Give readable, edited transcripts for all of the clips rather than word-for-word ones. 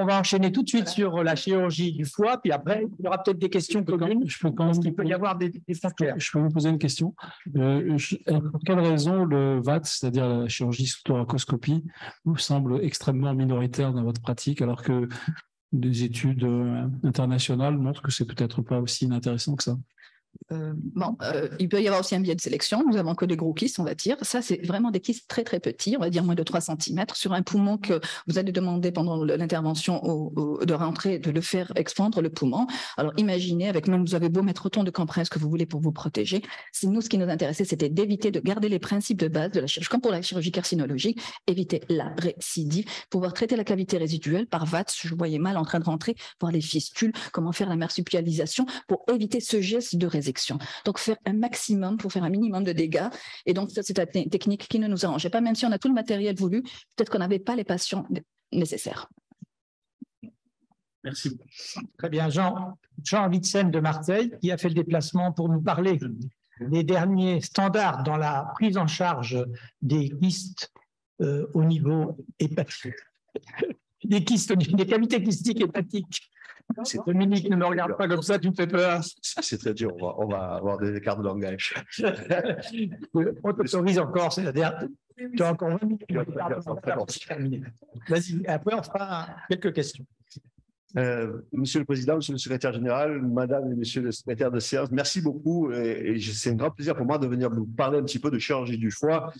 On va enchaîner tout de suite sur la chirurgie du foie, puis après, il y aura peut-être des questions communes. Il peut y avoir des frontières. Je peux vous poser une question. Pour quelle raison le VAT, c'est-à-dire la chirurgie sous thoracoscopie, vous semble extrêmement minoritaire dans votre pratique, alors que des études internationales montrent que c'est peut-être pas aussi inintéressant que ça? Il peut y avoir aussi un biais de sélection. Nous avons que des gros kystes, on va dire. Ça, c'est vraiment des kystes très, très petits, on va dire moins de 3 cm, sur un poumon que vous allez demander pendant l'intervention de rentrer, de le faire expandre le poumon. Alors, imaginez, vous avez beau mettre autant de compresses que vous voulez pour vous protéger. Nous, ce qui nous intéressait, c'était d'éviter de garder les principes de base de la chirurgie, comme pour la chirurgie carcinologique, éviter la récidive, pouvoir traiter la cavité résiduelle par VAT. Je voyais mal en train de rentrer, voir les fistules, comment faire la marsupialisation pour éviter ce geste de résection. Donc, faire un maximum pour faire un minimum de dégâts. Et donc, c'est une technique qui ne nous arrangeait pas, même si on a tout le matériel voulu, peut-être qu'on n'avait pas les patients nécessaires. Merci. Très bien. Jean Witsen de Marseille, qui a fait le déplacement pour nous parler des derniers standards dans la prise en charge des kystes au niveau hépatique. Des kystes, des cavités kystiques hépatiques. Dominique, ne me regarde pas comme ça, tu me fais peur. C'est très dur, on va avoir des écarts de langage. On t'autorise encore, c'est-à-dire, tu as encore 20 minutes. Vas-y, après on fera quelques questions. Monsieur le Président, Monsieur le Secrétaire Général, Madame et Monsieur le Secrétaire de séance, merci beaucoup. Et c'est un grand plaisir pour moi de venir vous parler un petit peu de chirurgie du foie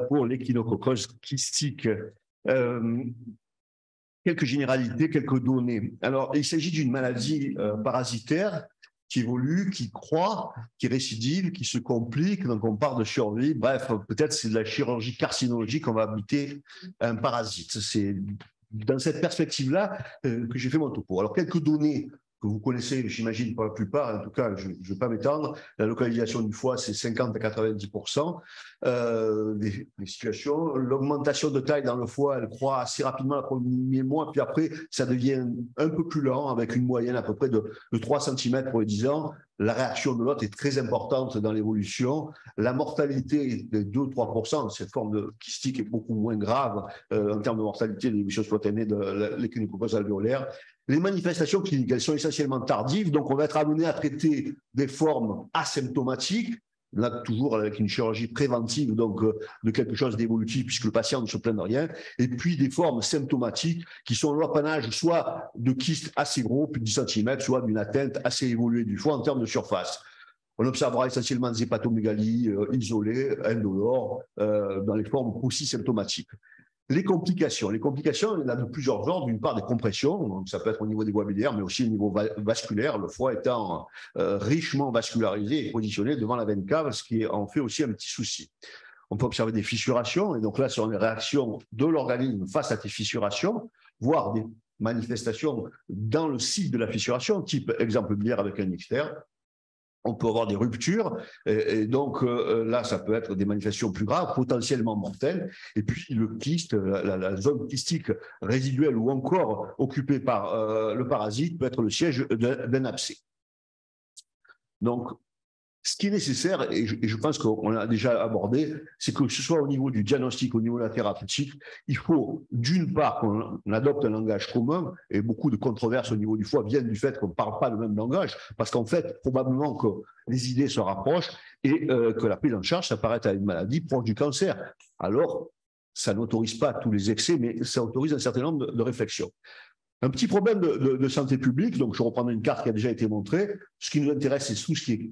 pour l'échinococcose kystique. Quelques généralités, quelques données. Alors, il s'agit d'une maladie parasitaire qui évolue, qui croît, qui récidive, qui se complique. Donc, on parle de chirurgie. Bref, peut-être c'est de la chirurgie carcinologique. On va habiter un parasite. C'est dans cette perspective-là que j'ai fait mon topo. Alors, quelques données que vous connaissez, j'imagine, pour la plupart. En tout cas, je ne vais pas m'étendre. La localisation du foie, c'est 50 à 90% des situations. L'augmentation de taille dans le foie, elle croît assez rapidement le premier mois, puis après, ça devient un peu plus lent, avec une moyenne à peu près de 3 cm pour les 10 ans. La réaction de l'hôte est très importante dans l'évolution. La mortalité est de 2-3%. Cette forme de kystique est beaucoup moins grave en termes de mortalité de l'évolution spontanée de l'échinococcose alvéolaire. Les manifestations cliniques, elles sont essentiellement tardives, donc on va être amené à traiter des formes asymptomatiques, là toujours avec une chirurgie préventive, donc de quelque chose d'évolutif, puisque le patient ne se plaint de rien, et puis des formes symptomatiques qui sont l'apanage soit de kystes assez gros, plus de 10 cm, soit d'une atteinte assez évoluée du foie en termes de surface. On observera essentiellement des hépatomégalies isolées, indolores, dans les formes aussi symptomatiques. Les complications, il y en a de plusieurs ordres. D'une part, des compressions, donc ça peut être au niveau des voies biliaires, mais aussi au niveau vasculaire, le foie étant richement vascularisé et positionné devant la veine cave, ce qui en fait aussi un petit souci. On peut observer des fissurations, et donc là, ce sont les réactions de l'organisme face à ces fissurations, voire des manifestations dans le site de la fissuration, type exemple biliaire avec un ixtère. On peut avoir des ruptures, et donc là, ça peut être des manifestations plus graves, potentiellement mortelles. Et puis le kyste, la zone kystique résiduelle ou encore occupée par le parasite peut être le siège d'un abcès. Donc, ce qui est nécessaire, et je pense qu'on l'a déjà abordé, c'est que ce soit au niveau du diagnostic, au niveau de la thérapeutique, il faut d'une part qu'on adopte un langage commun, et beaucoup de controverses au niveau du foie viennent du fait qu'on ne parle pas le même langage, parce qu'en fait, probablement que les idées se rapprochent et que la prise en charge s'apparente à une maladie proche du cancer. Alors, ça n'autorise pas tous les excès, mais ça autorise un certain nombre de réflexions. Un petit problème de santé publique, donc je reprends une carte qui a déjà été montrée. Ce qui nous intéresse, c'est tout ce qui est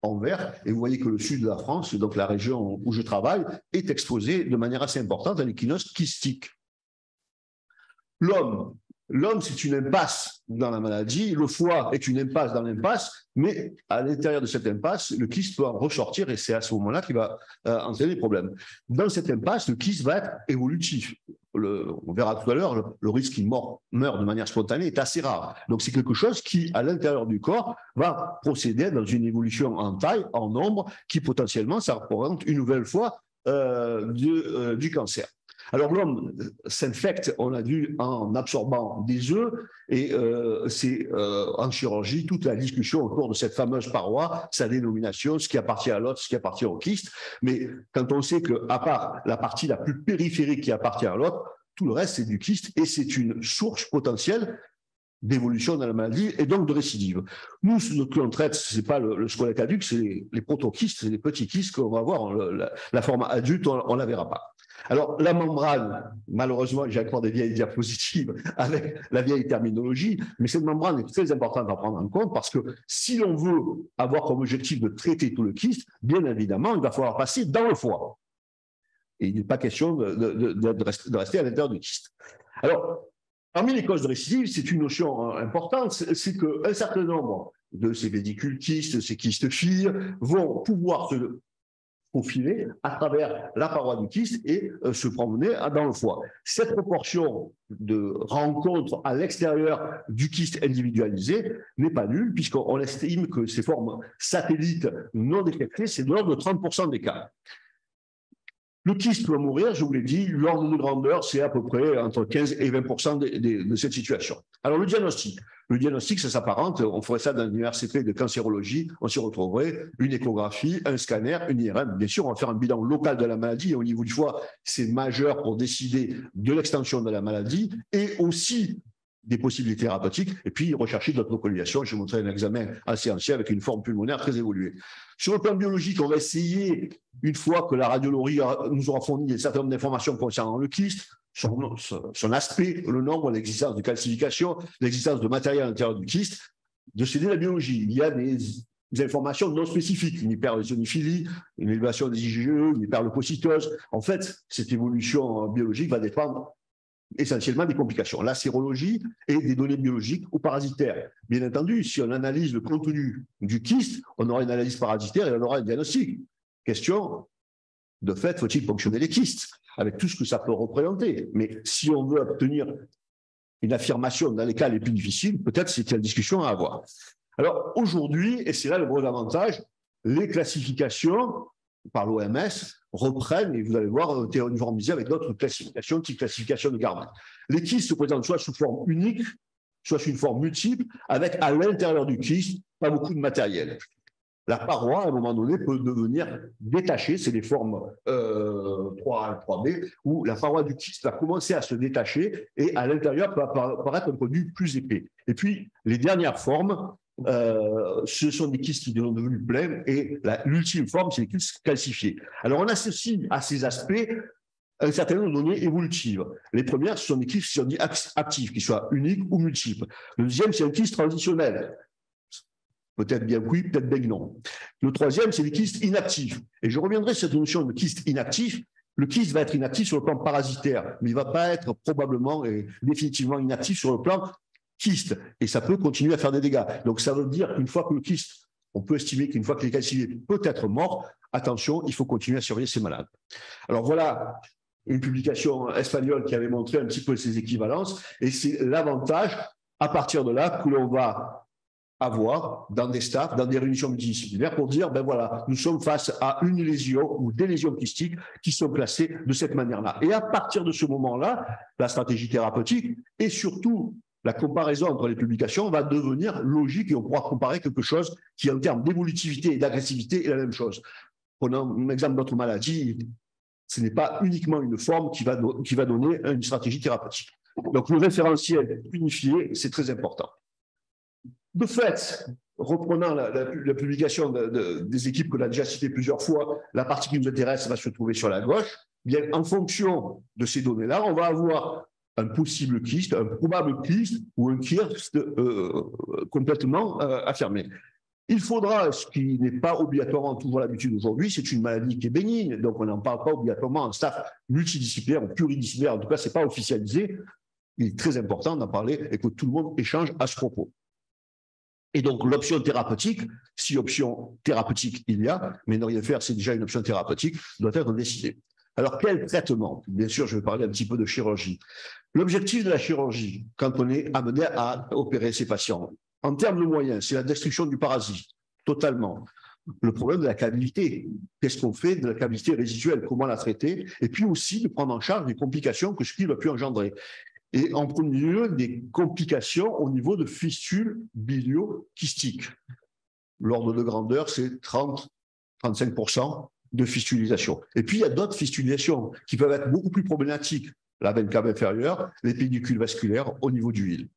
en vert, et vous voyez que le sud de la France, donc la région où je travaille, est exposé de manière assez importante à l'échinose kystique. L'homme, c'est une impasse dans la maladie, le foie est une impasse dans l'impasse, mais à l'intérieur de cette impasse, le kyste peut en ressortir, et c'est à ce moment-là qu'il va entraîner des problèmes. Dans cette impasse, le kyste va être évolutif. On verra tout à l'heure, le risque qu'il meurt de manière spontanée est assez rare. Donc c'est quelque chose qui, à l'intérieur du corps, va procéder dans une évolution en taille, en nombre, qui potentiellement, ça représente une nouvelle fois du cancer. Alors l'homme s'infecte, on l'a vu, en absorbant des œufs, et c'est en chirurgie toute la discussion autour de cette fameuse paroi, sa dénomination, ce qui appartient à l'autre, ce qui appartient au kyste. Mais quand on sait qu'à part la partie la plus périphérique qui appartient à l'autre, tout le reste, c'est du kyste et c'est une source potentielle d'évolution dans la maladie et donc de récidive. Nous, ce que l'on traite, ce n'est pas le squelette caduc, c'est les protokystes, c'est les petits kystes qu'on va voir. La forme adulte, on ne la verra pas. Alors, la membrane, malheureusement, j'ai encore des vieilles diapositives avec la vieille terminologie, mais cette membrane est très importante à prendre en compte parce que si l'on veut avoir comme objectif de traiter tout le kyste, bien évidemment, il va falloir passer dans le foie. Et il n'est pas question de rester à l'intérieur du kyste. Alors, parmi les causes de récidive, c'est une notion importante, c'est qu'un certain nombre de ces védicules kystes, ces kystes filles, vont pouvoir se faufiler à travers la paroi du kyste et se promener dans le foie. Cette proportion de rencontres à l'extérieur du kyste individualisé n'est pas nulle, puisqu'on estime que ces formes satellites non détectées, c'est de l'ordre de 30% des cas. Le kyste peut mourir, je vous l'ai dit, l'ordre de grandeur, c'est à peu près entre 15 et 20% de cette situation. Alors, le diagnostic, ça s'apparente, on ferait ça dans l'université de cancérologie, on s'y retrouverait une échographie, un scanner, une IRM. Bien sûr, on va faire un bilan local de la maladie et au niveau du foie, c'est majeur pour décider de l'extension de la maladie et aussi des possibilités thérapeutiques, et puis rechercher d'autres localisations. Je vais montrer un examen assez ancien avec une forme pulmonaire très évoluée. Sur le plan biologique, on va essayer, une fois que la radiologie nous aura fourni un certain nombre d'informations concernant le kyste, son aspect, le nombre, l'existence de calcification, l'existence de matériel à l'intérieur du kyste, de céder la biologie. Il y a des informations non spécifiques, une hyperésoniphilie, une élévation des IgE, une hyperleucocytose. En fait, cette évolution biologique va dépendre essentiellement des complications. La sérologie et des données biologiques ou parasitaires. Bien entendu, si on analyse le contenu du kyste, on aura une analyse parasitaire et on aura un diagnostic. Question, de fait, faut-il ponctionner les kystes avec tout ce que ça peut représenter? Mais si on veut obtenir une affirmation dans les cas les plus difficiles, peut-être c'est une discussion à avoir. Alors aujourd'hui, et c'est là le gros avantage, les classifications par l'OMS reprennent, et vous allez voir, uniformisées avec d'autres classifications, type classification de Garman. Les kystes se présentent soit sous forme unique, soit sous une forme multiple, avec à l'intérieur du kyste pas beaucoup de matériel. La paroi, à un moment donné, peut devenir détachée, c'est les formes 3A et 3B, où la paroi du kyste va commencer à se détacher et à l'intérieur peut apparaître un produit plus épais. Et puis, les dernières formes, ce sont des kystes qui sont devenus pleins et l'ultime forme, c'est les kystes calcifiés. Alors, on associe à ces aspects un certain nombre de données évolutives. Les premières, ce sont des kystes qui sont dits actifs, qui soient uniques ou multiples. Le deuxième, c'est un kyste transitionnel. Peut-être bien oui, peut-être bien non. Le troisième, c'est les kystes inactifs. Et je reviendrai sur cette notion de kyste inactif. Le kyste va être inactif sur le plan parasitaire, mais il ne va pas être probablement et définitivement inactif sur le plan kyste. Et ça peut continuer à faire des dégâts. Donc ça veut dire qu'une fois que le kyste, on peut estimer qu'une fois que les calcifié peut être mort, attention, il faut continuer à surveiller ces malades. Alors voilà une publication espagnole qui avait montré un petit peu ces équivalences. Et c'est l'avantage, à partir de là, que l'on va avoir dans des staffs, dans des réunions multidisciplinaires pour dire, ben voilà, nous sommes face à une lésion ou des lésions kystiques qui sont classées de cette manière-là. Et à partir de ce moment-là, la stratégie thérapeutique et surtout la comparaison entre les publications va devenir logique et on pourra comparer quelque chose qui, en termes d'évolutivité et d'agressivité, est la même chose. Prenons un exemple d'autres maladies, ce n'est pas uniquement une forme qui va donner une stratégie thérapeutique. Donc le référentiel unifié, c'est très important. De fait, reprenant la publication des équipes que l'on a déjà citées plusieurs fois, la partie qui nous intéresse va se trouver sur la gauche. Bien, en fonction de ces données-là, on va avoir un possible kyste, un probable kyste ou un kyste complètement affirmé. Il faudra, ce qui n'est pas obligatoirement toujours l'habitude aujourd'hui, c'est une maladie qui est bénigne, donc on n'en parle pas obligatoirement en staff multidisciplinaire ou pluridisciplinaire, en tout cas, ce n'est pas officialisé. Il est très important d'en parler et que tout le monde échange à ce propos. Et donc, l'option thérapeutique, si option thérapeutique il y a, mais ne rien faire, c'est déjà une option thérapeutique, doit être décidée. Alors, quel traitement? Bien sûr, je vais parler un petit peu de chirurgie. L'objectif de la chirurgie, quand on est amené à opérer ces patients, en termes de moyens, c'est la destruction du parasite, totalement. Le problème de la cavitation, qu'est-ce qu'on fait de la cavitation résiduelle, comment la traiter, et puis aussi de prendre en charge les complications que ce qui va pu engendrer. Et en premier lieu, des complications au niveau de fistules bilio-kystiques. L'ordre de grandeur, c'est 30-35% de fistulisation. Et puis, il y a d'autres fistulations qui peuvent être beaucoup plus problématiques, la veine cave inférieure, les pédicules vasculaires au niveau du hile.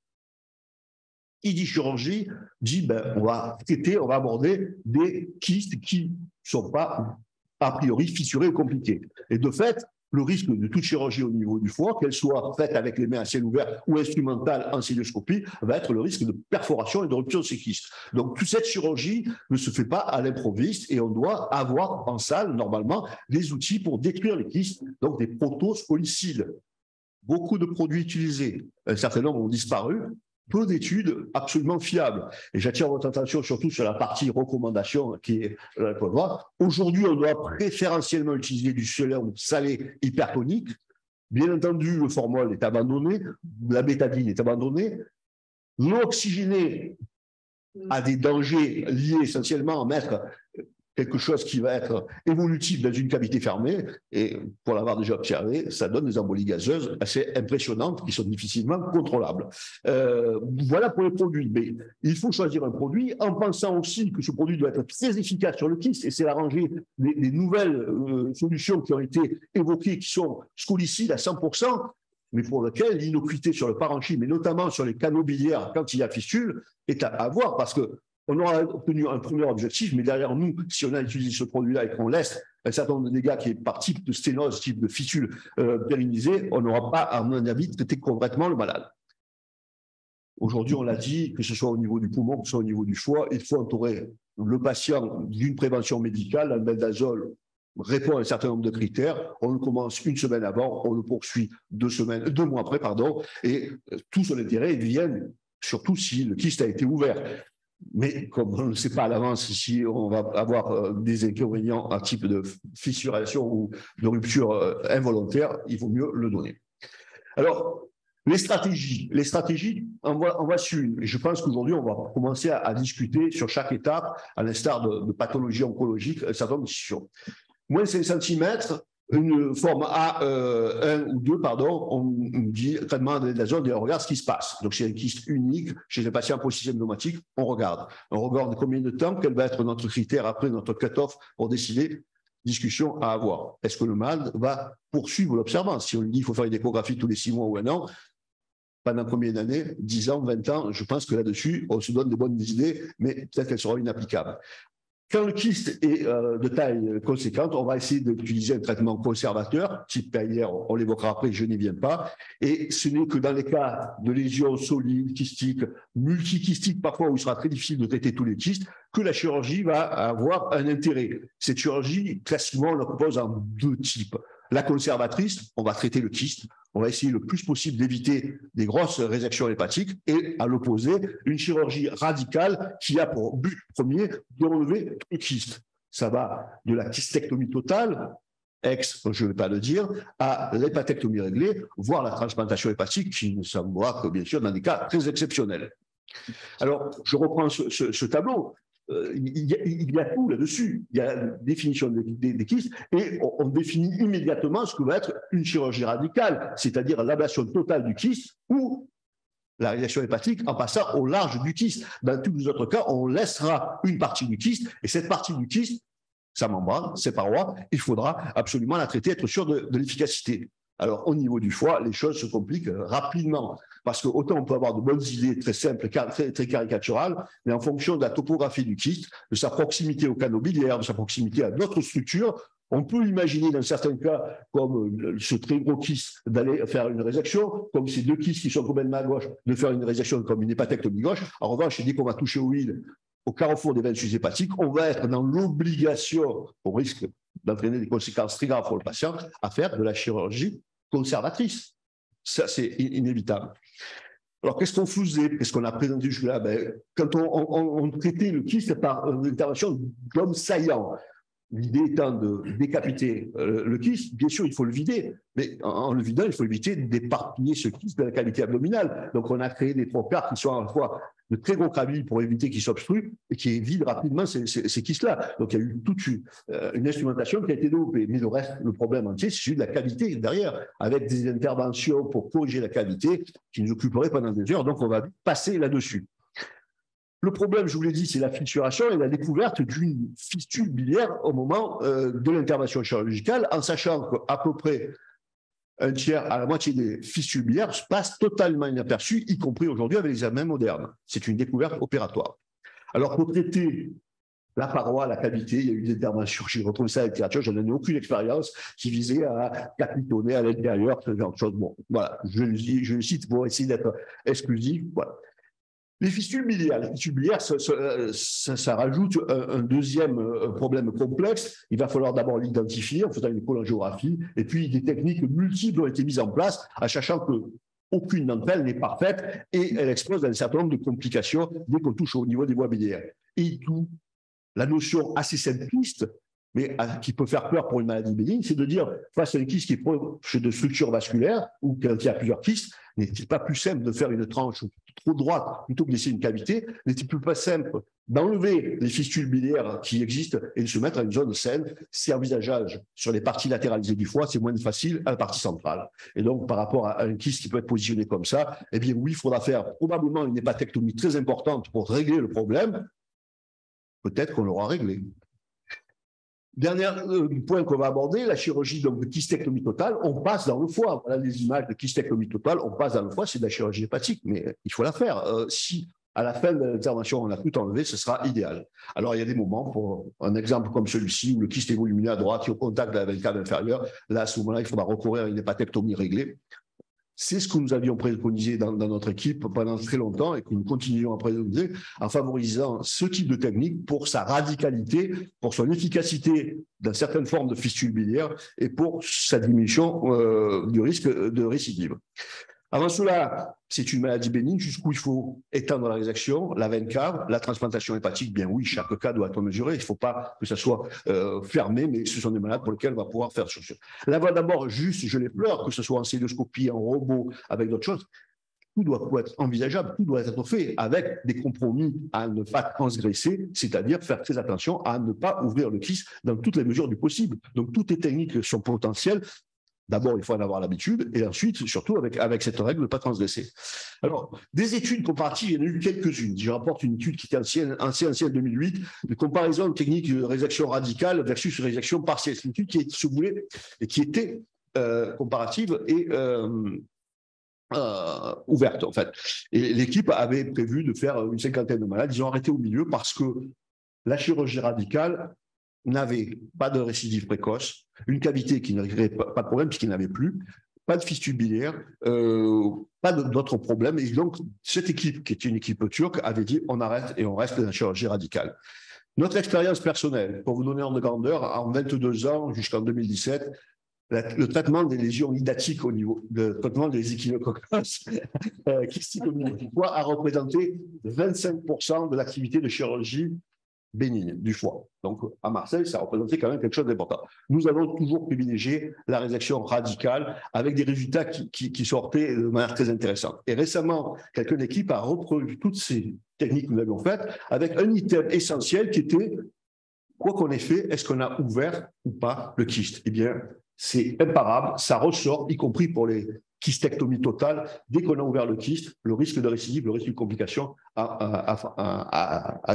Qui dit chirurgie, dit on va traiter, on va aborder des kystes qui ne sont pas a priori fissurés et compliqués. Et de fait, le risque de toute chirurgie au niveau du foie, qu'elle soit faite avec les mains à ciel ouvert ou instrumentale en cilioscopie, va être le risque de perforation et de rupture de ces kystes. Donc, toute cette chirurgie ne se fait pas à l'improviste et on doit avoir en salle, normalement, des outils pour détruire les kystes, donc des protoscolicides. Beaucoup de produits utilisés, un certain nombre ont disparu, peu d'études absolument fiables. Et j'attire votre attention surtout sur la partie recommandation qui est la Côte d'Ivoire. Aujourd'hui, on doit préférentiellement utiliser du sérum salé hypertonique. Bien entendu, le formol est abandonné, la bétadine est abandonnée. L'eau oxygénée a des dangers liés essentiellement à mettre quelque chose qui va être évolutif dans une cavité fermée, et pour l'avoir déjà observé, ça donne des embolies gazeuses assez impressionnantes qui sont difficilement contrôlables. Voilà pour les produits. Mais il faut choisir un produit en pensant aussi que ce produit doit être très efficace sur le kyste, et c'est la rangée des nouvelles solutions qui ont été évoquées, qui sont scolicides à 100%, mais pour lequel l'innocuité sur le parenchyme, et notamment sur les canaux biliaires quand il y a fistule, est à avoir, parce que on aura obtenu un premier objectif, mais derrière nous, si on a utilisé ce produit-là et qu'on laisse un certain nombre de dégâts qui est par type de sténose, type de fistule pérennisée, on n'aura pas, à mon avis, traité complètement le malade. Aujourd'hui, on l'a dit, que ce soit au niveau du poumon, que ce soit au niveau du foie, il faut entourer le patient d'une prévention médicale. L'albendazole répond à un certain nombre de critères. On le commence une semaine avant, on le poursuit 2 mois après, et tout son intérêt vient surtout si le kyste a été ouvert. Mais comme on ne sait pas à l'avance si on va avoir des inconvénients à type de fissuration ou de rupture involontaire, il vaut mieux le donner. Alors, les stratégies, on va suivre. Et je pense qu'aujourd'hui, on va commencer à discuter sur chaque étape, à l'instar de pathologie oncologique, un certain nombre de décisions. Moins 5 cm, une forme A1 ou 2, pardon, on dit traitement de la zone et on regarde ce qui se passe. Donc, c'est un kyste unique chez les patients polysymptomatiques, on regarde. On regarde combien de temps, quel va être notre critère après notre cut-off pour décider, discussion à avoir. Est-ce que le malade va poursuivre l'observance? Si on lui dit qu'il faut faire une échographie tous les 6 mois ou 1 an, pendant combien d'années? 10 ans, 20 ans, je pense que là-dessus, on se donne des bonnes idées, mais peut-être qu'elles seront inapplicables. Quand le kyste est de taille conséquente, on va essayer d'utiliser un traitement conservateur, type PAIR, on l'évoquera après, je n'y viens pas. Et ce n'est que dans les cas de lésions solides, kystiques, multikystiques, parfois où il sera très difficile de traiter tous les kystes, que la chirurgie va avoir un intérêt. Cette chirurgie, classiquement, on la propose en 2 types. La conservatrice, on va traiter le kyste, on va essayer le plus possible d'éviter des grosses résections hépatiques, et à l'opposé, une chirurgie radicale qui a pour but premier de relever tout le kyste. Ça va de la kystectomie totale, je ne vais pas le dire, à l'hépatectomie réglée, voire la transplantation hépatique, qui ne semblera que bien sûr dans des cas très exceptionnels. Alors, je reprends ce tableau. Il y a tout là-dessus. Il y a la définition des kystes et on définit immédiatement ce que va être une chirurgie radicale, c'est-à-dire l'ablation totale du kyste ou la résections hépatique en passant au large du kyste. Dans tous les autres cas, on laissera une partie du kyste et cette partie du kyste, sa membrane, ses parois, il faudra absolument la traiter, être sûr de l'efficacité. Alors, au niveau du foie, les choses se compliquent rapidement. Parce que autant on peut avoir de bonnes idées très simples, très caricaturales, mais en fonction de la topographie du kyste, de sa proximité au canaux biliaire, de sa proximité à d'autres structures, on peut imaginer dans certains cas, comme ce très gros kyste, d'aller faire une résection, comme ces 2 kystes qui sont complètement à gauche, de faire une résection comme une hépatectomie gauche. En revanche, dès qu'on va toucher au huile, au carrefour des veines hépatiques, on va être dans l'obligation, au risque d'entraîner des conséquences très graves pour le patient, à faire de la chirurgie conservatrice. Ça, c'est inévitable. Alors, qu'est-ce qu'on faisait? Qu'est-ce qu'on a présenté jusque-là? Quand on traitait le kyste par l'intervention d'hommes saillants, l'idée étant de décapiter le kyste, bien sûr, il faut le vider, mais en le vidant, il faut éviter d'éparpiller ce kyste de la cavité abdominale. Donc, on a créé des trocars qui sont à la fois de très gros crabiles pour éviter qu'ils s'obstruent et qui vident rapidement ces kystes-là. Donc, il y a eu toute une instrumentation qui a été développée. Mais le reste, le problème entier, c'est celui de la cavité derrière, avec des interventions pour corriger la cavité qui nous occuperaient pendant des heures. Donc, on va passer là-dessus. Le problème, je vous l'ai dit, c'est la fissuration et la découverte d'une fistule biliaire au moment de l'intervention chirurgicale, en sachant qu'à peu près un tiers à la moitié des fistules biliaires passent totalement inaperçus, y compris aujourd'hui avec les examens modernes. C'est une découverte opératoire. Alors, pour traiter la paroi, la cavité, il y a eu des interventions, j'ai retrouvé ça à la littérature, je n'en ai aucune expérience, qui visait à capitonner à l'intérieur, ce genre de choses. Bon, voilà, je le cite pour essayer d'être exclusif. Voilà. Les fistules biliaires, ça rajoute un deuxième problème complexe. Il va falloir d'abord l'identifier en faisant une cholangiographie, et puis des techniques multiples ont été mises en place, en sachant que aucune d'entre elles n'est parfaite et elle expose à un certain nombre de complications dès qu'on touche au niveau des voies biliaires. Et tout, la notion assez simpliste, mais qui peut faire peur pour une maladie bénigne, c'est de dire, face à une kyste qui est proche de structure vasculaire, ou quand il y a plusieurs kystes, n'est-il pas plus simple de faire une tranche trop droite plutôt que de laisser une cavité? N'est-il plus pas simple d'enlever les fistules biliaires qui existent et de se mettre à une zone saine? C'est envisageable sur les parties latéralisées du foie, c'est moins facile à la partie centrale. Et donc, par rapport à un kyste qui peut être positionné comme ça, eh bien oui, il faudra faire probablement une hépatectomie très importante pour régler le problème. Peut-être qu'on l'aura réglé. Dernier point qu'on va aborder, la chirurgie donc, de kystectomie totale, on passe dans le foie. Voilà les images de kystectomie totale, on passe dans le foie, c'est de la chirurgie hépatique, mais il faut la faire. Si à la fin de l'intervention, on a tout enlevé, ce sera idéal. Alors, il y a des moments, pour un exemple comme celui-ci, où le kyste est volumineux à droite, qui est au contact de la veine cave inférieure, là, à ce moment-là, il faudra recourir à une hépatectomie réglée. C'est ce que nous avions préconisé dans notre équipe pendant très longtemps et que nous continuons à préconiser en favorisant ce type de technique pour sa radicalité, pour son efficacité dans certaines formes de fistules biliaires et pour sa diminution du risque de récidive. Avant cela, c'est une maladie bénigne jusqu'où il faut étendre la résection, la veine cave, la transplantation hépatique. Bien oui, chaque cas doit être mesuré. Il ne faut pas que ça soit fermé, mais ce sont des malades pour lesquels on va pouvoir faire ce chose. Là, d'abord, juste, je les pleure, que ce soit en célioscopie, en robot, avec d'autres choses. Tout doit être envisageable, tout doit être fait avec des compromis à ne pas transgresser, c'est-à-dire faire très attention à ne pas ouvrir le kyste dans toutes les mesures du possible. Donc, toutes les techniques sont potentielles. D'abord, il faut en avoir l'habitude, et ensuite, surtout, avec cette règle de ne pas transgresser. Alors, des études comparatives, il y en a eu quelques-unes. Je rapporte une étude qui était ancienne 2008, de comparaison de techniques de résection radicale versus résection partielle. C'est une étude qui se voulait et qui était comparative et ouverte, en fait. Et l'équipe avait prévu de faire une 50aine de malades. Ils ont arrêté au milieu parce que la chirurgie radicale n'avait pas de récidive précoce, une cavité qui ne réglait pas de problème puisqu'il n'avait plus, pas de fistule biliaire, pas d'autres problèmes. Et donc, cette équipe, qui est une équipe turque, avait dit on arrête et on reste dans la chirurgie radicale. Notre expérience personnelle, pour vous donner un ordre de grandeur, en 22 ans jusqu'en 2017, le traitement des lésions hydatiques au niveau de traitement des échinococcus kystiques au niveau du foie a représenté 25% de l'activité de chirurgie bénigne du foie. Donc, à Marseille, ça représentait quand même quelque chose d'important. Nous avons toujours privilégié la résection radicale avec des résultats qui sortaient de manière très intéressante. Et récemment, quelqu'un d'équipe a reproduit toutes ces techniques que nous avions faites avec un item essentiel qui était, quoi qu'on ait fait, est-ce qu'on a ouvert ou pas le kyste? Eh bien, c'est imparable, ça ressort, y compris pour les kystectomies totales. Dès qu'on a ouvert le kyste, le risque de récidive, le risque de complication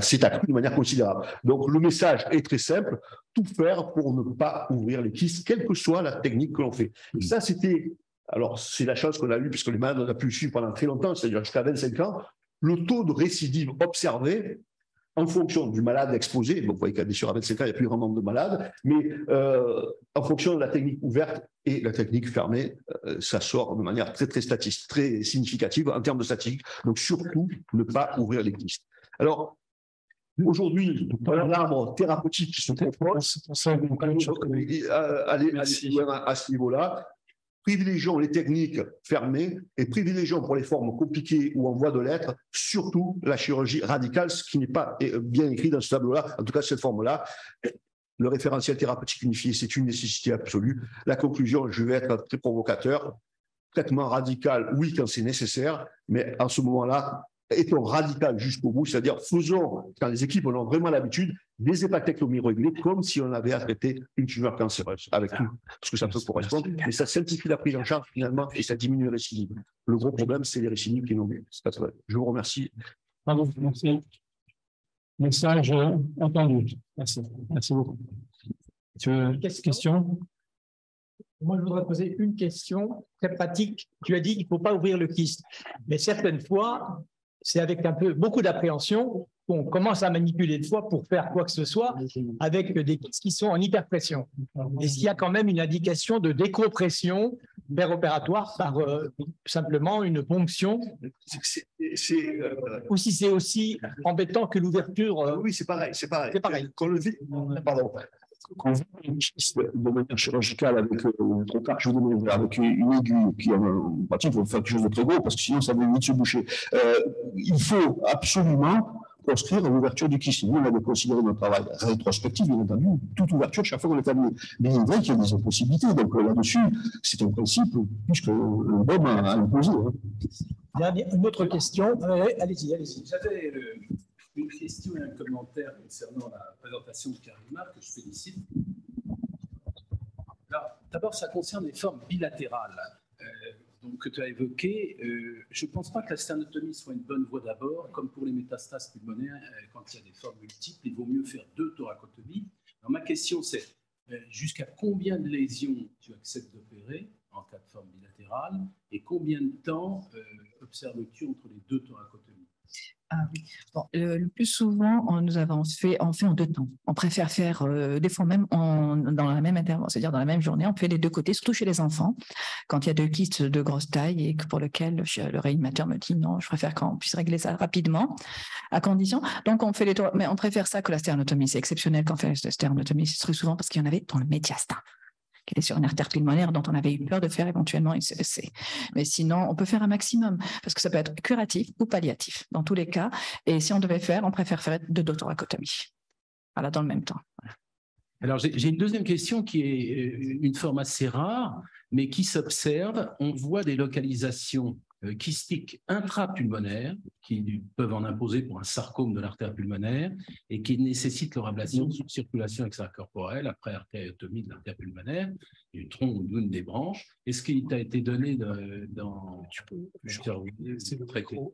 s'est accru de manière considérable. Donc, le message est très simple, tout faire pour ne pas ouvrir les kystes, quelle que soit la technique que l'on fait. Et ça, c'était, alors c'est la chance qu'on a eue, puisque les malades, on a pu le suivre pendant très longtemps, c'est-à-dire jusqu'à 25 ans, le taux de récidive observé, en fonction du malade exposé, donc vous voyez qu'à bien sûr à 25 ans, il n'y a plus grand nombre de malades, mais en fonction de la technique ouverte et la technique fermée, ça sort de manière très, très statistique, très significative en termes de statistique. Donc surtout, ne pas ouvrir les kystes. Alors, aujourd'hui, dans l'arbre thérapeutique qui sont très proches, aller à ce niveau-là, privilégions les techniques fermées et privilégions pour les formes compliquées ou en voie de l'être, surtout la chirurgie radicale, ce qui n'est pas bien écrit dans ce tableau-là, en tout cas cette forme-là. Le référentiel thérapeutique unifié, c'est une nécessité absolue. La conclusion, je vais être très provocateur, traitement radical, oui, quand c'est nécessaire, mais en ce moment-là, étant radical jusqu'au bout, c'est-à-dire faisons, quand les équipes en ont vraiment l'habitude, des hépatectomies réglées comme si on avait à traiter une tumeur cancéreuse, avec tout ce que ça peut correspondre. Mais ça simplifie la prise en charge finalement et ça diminue les récidives. Le gros problème, c'est les récidives qui n'ont pas. Je vous remercie. Pardon, merci. Message entendu. Merci. Merci beaucoup. Question? Moi, je voudrais poser une question très pratique. Tu as dit qu'il ne faut pas ouvrir le kyste. Mais certaines fois, c'est avec beaucoup d'appréhension qu'on commence à manipuler le foie pour faire quoi que ce soit avec des kystes qui sont en hyperpression. Est-ce qu'il y a quand même une indication de décompression opératoire par simplement une ponction ou si c'est aussi embêtant que l'ouverture Oui, c'est pareil, c'est pareil. C'est pareil. Quand le vit, pardon. Quand on fait une kyste de manière chirurgicale avec trop tard, je vous donne avec une aiguille qui en pratique, il faut faire quelque chose de très gros parce que sinon ça va vite se boucher. Il faut absolument proscrire l'ouverture du kyste. Nous, on avait considéré notre travail rétrospectif, bien entendu, toute ouverture chaque fois qu'on est amené. Mais il est vrai qu'il y a des impossibilités. Donc là-dessus, c'est un principe puisque le BOM a imposé. Hein. Une autre question. Allez-y, allez-y. J'avais une question et un commentaire concernant la présentation de Karima, que je félicite. D'abord, ça concerne les formes bilatérales donc, que tu as évoquées. Je ne pense pas que la sternotomie soit une bonne voie d'abord. Comme pour les métastases pulmonaires, quand il y a des formes multiples, il vaut mieux faire 2 thoracotomies. Alors, ma question, c'est jusqu'à combien de lésions tu acceptes d'opérer en cas de forme bilatérale et combien de temps observes-tu entre les 2 thoracotomies? Ah oui. Bon, le plus souvent, on fait en 2 temps. On préfère faire des fois même dans la même intervention, c'est-à-dire dans la même journée, on fait les 2 côtés, surtout chez les enfants, quand il y a 2 kystes de grosse taille et pour lequel le réanimateur me dit non, je préfère qu'on puisse régler ça rapidement, à condition. Donc on fait mais on préfère ça que la sternotomie. C'est exceptionnel quand on fait la sternotomie, c'est très souvent parce qu'il y en avait dans le médiastin, qui était sur une artère pulmonaire dont on avait eu peur de faire éventuellement une CEC. Mais sinon, on peut faire un maximum, parce que ça peut être curatif ou palliatif, dans tous les cas. Et si on devait faire, on préfère faire 2 thoracotomies. Voilà, dans le même temps. Voilà. Alors, j'ai une deuxième question qui est une forme assez rare, mais qui s'observe. On voit des localisations kystiques intrapulmonaires qui peuvent en imposer pour un sarcome de l'artère pulmonaire et qui nécessitent leur ablation sous circulation extracorporelle après artériotomie de l'artère pulmonaire, du tronc ou d'une des branches. Est-ce qu'il t'a été donné dans... C'est le très gros.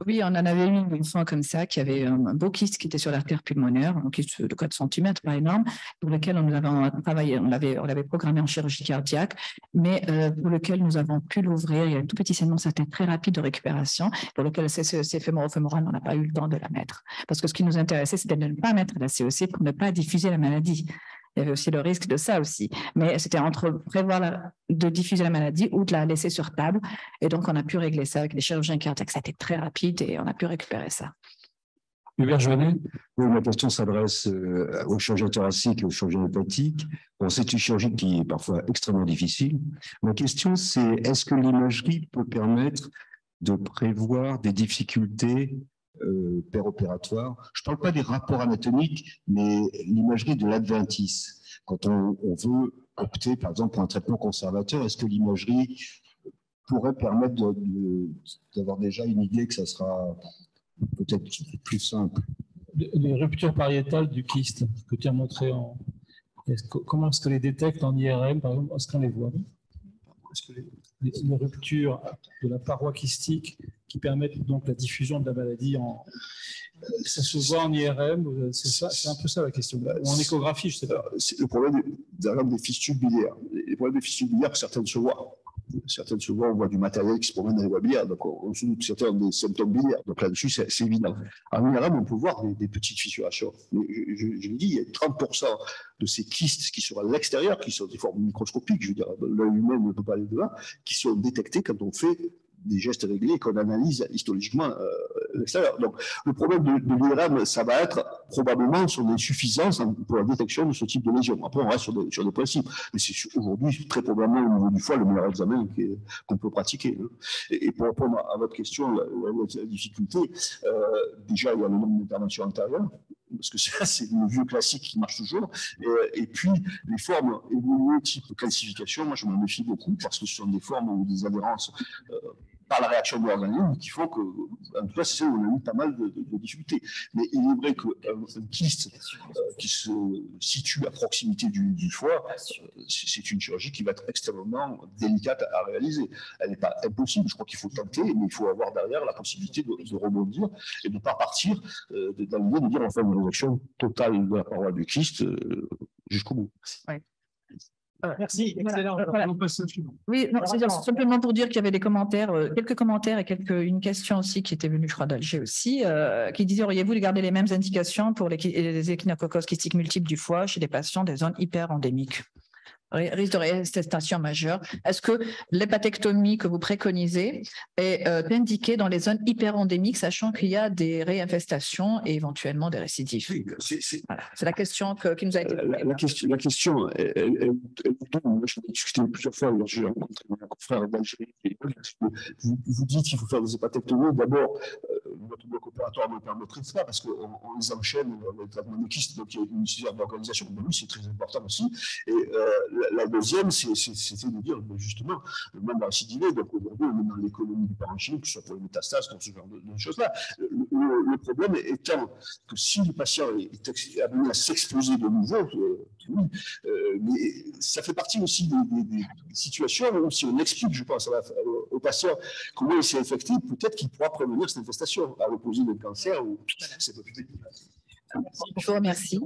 Oui, on en avait eu une enfant comme ça qui avait un beau kyste qui était sur l'artère pulmonaire, un kyste de 4 cm, pas énorme, pour lequel nous avons travaillé, on l'avait programmé en chirurgie cardiaque, mais pour lequel nous avons pu l'ouvrir. Il y a un tout petit saignement, c'était très rapide de récupération, pour lequel la CEC fémoro-fémorale, on n'a pas eu le temps de la mettre. Parce que ce qui nous intéressait, c'était de ne pas mettre la CEC pour ne pas diffuser la maladie. Il y avait aussi le risque de ça aussi. Mais c'était entre prévoir de diffuser la maladie ou de la laisser sur table. Et donc, on a pu régler ça avec les chirurgiens cardiaques. Ça a été très rapide et on a pu récupérer ça. Hubert Joannet. Oui, ma question s'adresse aux chirurgiens thoraciques et aux chirurgiens hépatiques. Bon, c'est une chirurgie qui est parfois extrêmement difficile. Ma question, c'est est-ce que l'imagerie peut permettre de prévoir des difficultés péropératoires? Je ne parle pas des rapports anatomiques, mais l'imagerie de l'adventice. Quand on veut opter, par exemple, pour un traitement conservateur, est-ce que l'imagerie pourrait permettre d'avoir déjà une idée que ça sera peut-être plus simple? Les ruptures pariétales du kyste que tu as montré comment est-ce que les détecte en IRM, par exemple, est-ce qu'on les voit? Est-ce que les ruptures de la paroi kystique qui permettent donc la diffusion de la maladie ça se voit en IRM? C'est un peu ça la question. Ou en échographie, je ne sais pas. C'est le problème des fistules biliaires. Les problèmes des fistules biliaires, certaines se voient. Certaines se voient, on voit du matériel qui se promène dans les voies biliaires, donc on se doute certains ont des symptômes biliaires. Donc là-dessus, c'est évident. En IRM, on peut voir des petites fissurations. Mais je le dis, il y a 30% de ces kystes qui sont à l'extérieur, qui sont des formes microscopiques, je veux dire, l'œil humain ne peut pas aller devant, qui sont détectés quand on fait des gestes réglés qu'on analyse histologiquement l'extérieur. Donc, le problème de l'IRM, ça va être probablement sur des suffisances pour la détection de ce type de lésion. Après, on reste sur des principes. Mais c'est aujourd'hui très probablement au niveau du foie le meilleur examen qu'on peut pratiquer. Et pour répondre à votre question, la difficulté, déjà, il y a le nombre d'interventions antérieures, parce que c'est le vieux classique qui marche toujours. Et puis, les formes évoluées type calcification, moi, je m'en méfie beaucoup, parce que ce sont des formes ou des adhérences par la réaction de l'organisme qui font que, en tout cas, c'est ça où on a eu pas mal de difficultés. Mais il est vrai qu'un kyste qui se situe à proximité du foie, c'est une chirurgie qui va être extrêmement délicate à réaliser. Elle n'est pas impossible, je crois qu'il faut tenter, mais il faut avoir derrière la possibilité de rebondir et de ne pas partir dans l'idée de dire on fait une résection totale de la paroi du kyste jusqu'au bout. Ouais. Merci, excellent. Voilà. On passe au suivant. Oui, non, c'est Attends. simplement pour dire qu'il y avait des commentaires, quelques commentaires et une question aussi qui était venue, je crois, d'Alger aussi, qui disait, auriez-vous de garder les mêmes indications pour les échinococcoses kystiques multiples du foie chez des patients des zones hyper-endémiques? Risque de réinfestation majeure. Est-ce que l'hépatectomie que vous préconisez est indiquée dans les zones hyper-endémiques, sachant qu'il y a des réinfestations et éventuellement des récidives? Voilà. C'est la question qui nous a été posée. La question, elle tombe. Je l'ai discuté plusieurs fois. J'ai rencontré mon confrère d'Algérie. Vous dites qu'il faut faire des hépatectomies. D'abord, notre bloc opératoire ne permettrait de faire parce qu'on les enchaîne le traitement des kystes. Donc, il y a une nécessaire d'organisation. Oui, c'est très important aussi. Et la deuxième, c'était de dire, justement, même dans la récidivé, donc aujourd'hui, on est dans l'économie du parenchyme, que ce soit pour les métastases, pour ce genre de choses-là. Le problème étant que si le patient est amené à s'exposer de nouveau, mais ça fait partie aussi des situations où si on explique, je pense, au patient comment il s'est infecté, peut-être qu'il pourra prévenir cette infestation à l'opposé d'un cancer ou c'est pas plus. Je vous remercie.